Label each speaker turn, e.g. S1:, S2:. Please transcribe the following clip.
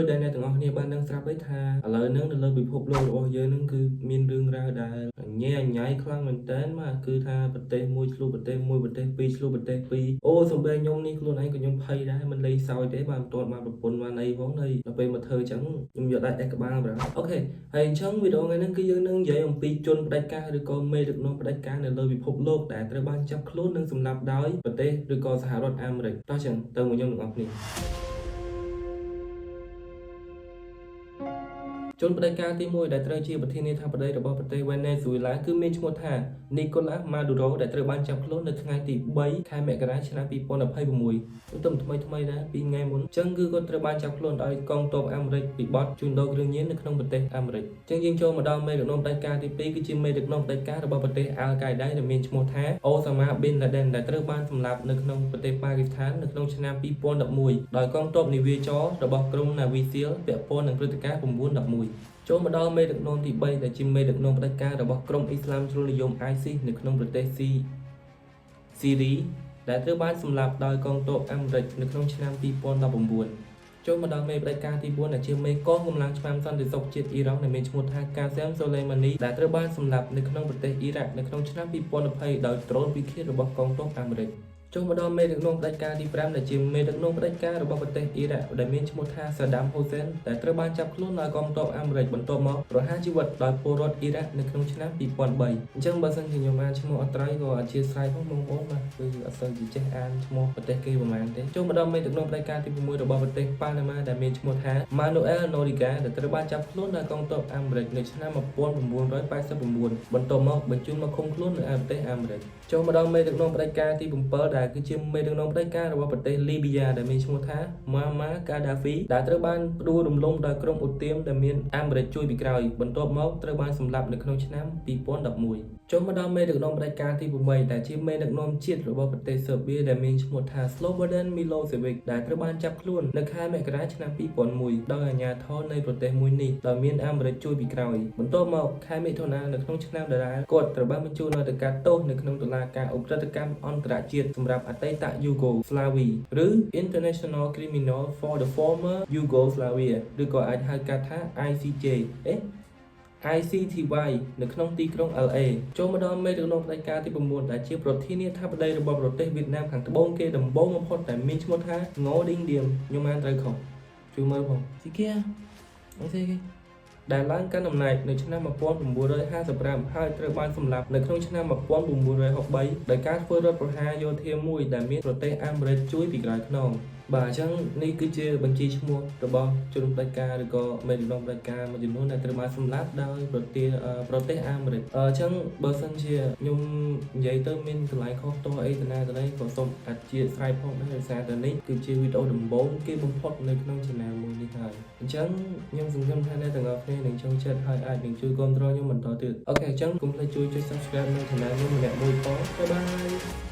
S1: ដោយដែលអ្នកទាំងអស់គ្នាបានដឹងស្រាប់ហើយថាឥឡូវហ្នឹងនៅលើពិភពលោករបស់យើងហ្នឹងគឺមានរឿងរ៉ាវដែលញ៉ែញ៉ៃខ្លាំងមែនតើបាទគឺថាប្រទេសមួយឆ្លុះប្រទេសមួយប្រទេសពីរឆ្លុះប្រទេសពីរអូសំបីខ្ញុំនេះខ្លួនឯងក៏ខ្ញុំភ័យដែរមិនលេងសើចទេបាទមិនទាន់បានប្រពន្ធបានអីផងហើយដល់ពេលមកធ្វើអញ្ចឹងខ្ញុំយកដាច់ក្បាលប្រាអូខេហើយអញ្ចឹងវីដេអូថ្ងៃហ្នឹងគឺយើងនឹងនិយាយអំពីជនផ្ដាច់ការឬក៏មេដឹកនាំផ្ដាច់ការនៅលើពិភពលោកដែលត្រូវបានចាប់ខ្លួននិងសម្លាប់ដោយប្រទេសឬក៏សហរដ្ឋអាមេរិកតោះចឹងទៅមួយខ្ញុំទាំងអស់គ្នាជនផ្ដាច់ការទី1ដែលត្រូវជាប្រធានាធិបតីរបស់ប្រទេសវេណេស៊ុយអេឡាគឺមានឈ្មោះថា Nicolas Maduro ដែលត្រូវបានចាប់ខ្លួននៅថ្ងៃទី3ខែមករាឆ្នាំ2026ទៅថ្មីដែរ2ថ្ងៃមុនអញ្ចឹងគឺគាត់ត្រូវបានចាប់ខ្លួនដោយកងទ័ពអាមេរិកពីបទជួញដូរគ្រឿងញៀននៅក្នុងប្រទេសអាមេរិកអញ្ចឹងយើងចូលមកដល់មេដឹកនាំផ្ដាច់ការទី2គឺជាមេដឹកនាំផ្ដាច់ការរបស់ប្រទេសអាល់កៃដាដែលមានឈ្មោះថា Osama bin Laden ដែលត្រូវបានសម្លាប់នៅក្នុងប្រទេសប៉ាគីស្ថាននៅក្នុងឆ្នាំ2011ដោយកងទ័ពនាវាចររបស់ក្រុមនាវីសៀលពាក់ព័ន្ធនឹងព្រឹត្តិការណ៍911ចូលមកដល់មេដឹកនាំទី3ដែលជាមេដឹកនាំផ្ដាច់ការរបស់ក្រុមអ៊ីស្លាមជ្រុលនិយម ISIS នៅក្នុងប្រទេសស៊ីរីដែលត្រូវបានសម្លាប់ដោយកងទ័ពអាមេរិកនៅក្នុងឆ្នាំ2019ចូលមកដល់មេផ្ដាច់ការទី4ដែលជាមេកងកម្លាំងឆ្មាំសន្តិសុខជាតិអ៊ីរ៉ង់ដែលមានឈ្មោះថា Qasem Soleimani ដែលត្រូវបានសម្លាប់នៅក្នុងប្រទេសអ៊ីរ៉ាក់នៅក្នុងឆ្នាំ2020ដោយដ្រូនពិឃាតរបស់កងទ័ពអាមេរិកចូលមកដល់មេដឹកនាំផ្ដាច់ការទី5ដែលជាមេដឹកនាំផ្ដាច់ការរបស់ប្រទេសអ៊ីរ៉ាក់ដែលមានឈ្មោះថា Saddam Hussein ដែលត្រូវបានចាប់ខ្លួនដោយកងទ័ពអាមេរិកបន្ទាប់មកប្រហារជីវិតដោយពលរដ្ឋអ៊ីរ៉ាក់នៅក្នុងឆ្នាំ2003អញ្ចឹងបើសិនជាខ្ញុំអានឈ្មោះអត្រៃក៏អធិស្ឋានផងបងប្អូនបាទគឺអត់សូវជាចេះអានឈ្មោះប្រទេសគេប្រហែលទេចូលមកដល់មេដឹកនាំផ្ដាច់ការទី6របស់ប្រទេសប៉ាណាម៉ាដែលមានឈ្មោះថា Manuel Noriega ដែលត្រូវបានចាប់ខ្លួនដោយកងទ័ពអាមេរិកនៅឆ្នាំ1989បន្ទាប់មកបញ្ជូនមកឃុំខ្លួននៅប្រទេសអាមេរិកចូលមកដល់មេដឹកនាំផ្ដាច់ការទី7ដែលគឺជាមេដឹកនាំផ្ដាច់ការរបស់ប្រទេសលីប៊ីយ៉ាដែលមានឈ្មោះថា Muammar Gaddafi ដែលត្រូវបានផ្ដួលរំលំដោយក្រុមឧទាមដែលមានអាមេរិកជួយពីក្រោយបន្ទាប់មកត្រូវបានសម្លាប់នៅក្នុងឆ្នាំ2011ចូលមកដល់មេដឹកនាំផ្ដាច់ការទី8ដែលជាមេដឹកនាំជាតិរបស់ប្រទេសស៊ើប៊ីដែលមានឈ្មោះថា Slobodan Milosevic ដែលត្រូវបានចាប់ខ្លួននៅខែមករាឆ្នាំ2001ដោយអាជ្ញាធរនៃប្រទេសមួយនេះដោយមានអាមេរិកជួយពីក្រោយបន្ទាប់មកខែមិថុនានៅក្នុងឆ្នាំដដែលគាត់ត្រូវបានបញ្ជូនទៅកាត់ទោសនៅក្នុងតុលាការអ ុក្រិដ្ឋកម្មអន្តរជាតិសម្រាប់អតីតយូហ្គោស្លាវីឬ International Criminal for the Former Yugoslavia ឬក៏អាចហៅកាត់ថា ICJ ICTY នៅក្នុងទីក្រុង LA ចូលមកដល់មេដឹកនាំផ្ដាច់ការទី9ដែលជាប្រធានាធិបតីរបស់ប្រទេសវៀតណាមខាងត្បូងគេដំបូងបំផុតដែលមានឈ្មោះថា Ngo Dinh Diem ខ្ញុំអានត្រូវខុសជួយមើលផងស៊ីគេអត់ស្អីគេដែលឡើងកាន់តំណែងនៅឆ្នាំ1955ហើយត្រូវបានសម្លាប់នៅក្នុងឆ្នាំ1963ដោយការធ្វើរដ្ឋប្រហារយោធាមួយដែលមានប្រទេសអាមេរិកជួយពីក្រោយខ្នងបាទអញ្ចឹងនេះគឺជាបញ្ជីឈ្មោះរបស់ជនផ្ដាច់ការឬក៏មេដឹកនាំផ្ដាច់ការមួយចំនួនដែលត្រូវបានសម្លាប់ដោយប្រទេសអាមេរិកអញ្ចឹងបើសិនជាខ្ញុំនិយាយទៅមានកន្លែងខុសទោះអីទៅណាទៅណីក៏សូមអធិស្ឋានផងដែរដោយសារតែនេះគឺជាវីដេអូដំបូងគេបំផុតនៅក្នុង channel មួយនេះហើយអញ្ចឹងខ្ញុំសង្ឃឹមថាអ្នកទាំងអស់គ្នានឹងចូលចិត្តហើយអាចនឹងជួយគាំទ្រខ្ញុំបន្តទៀតអូខេអញ្ចឹងកុំភ្លេចជួយចុច Subscribe នៅ channel នេះម្នាក់មួយផងបាយបាយ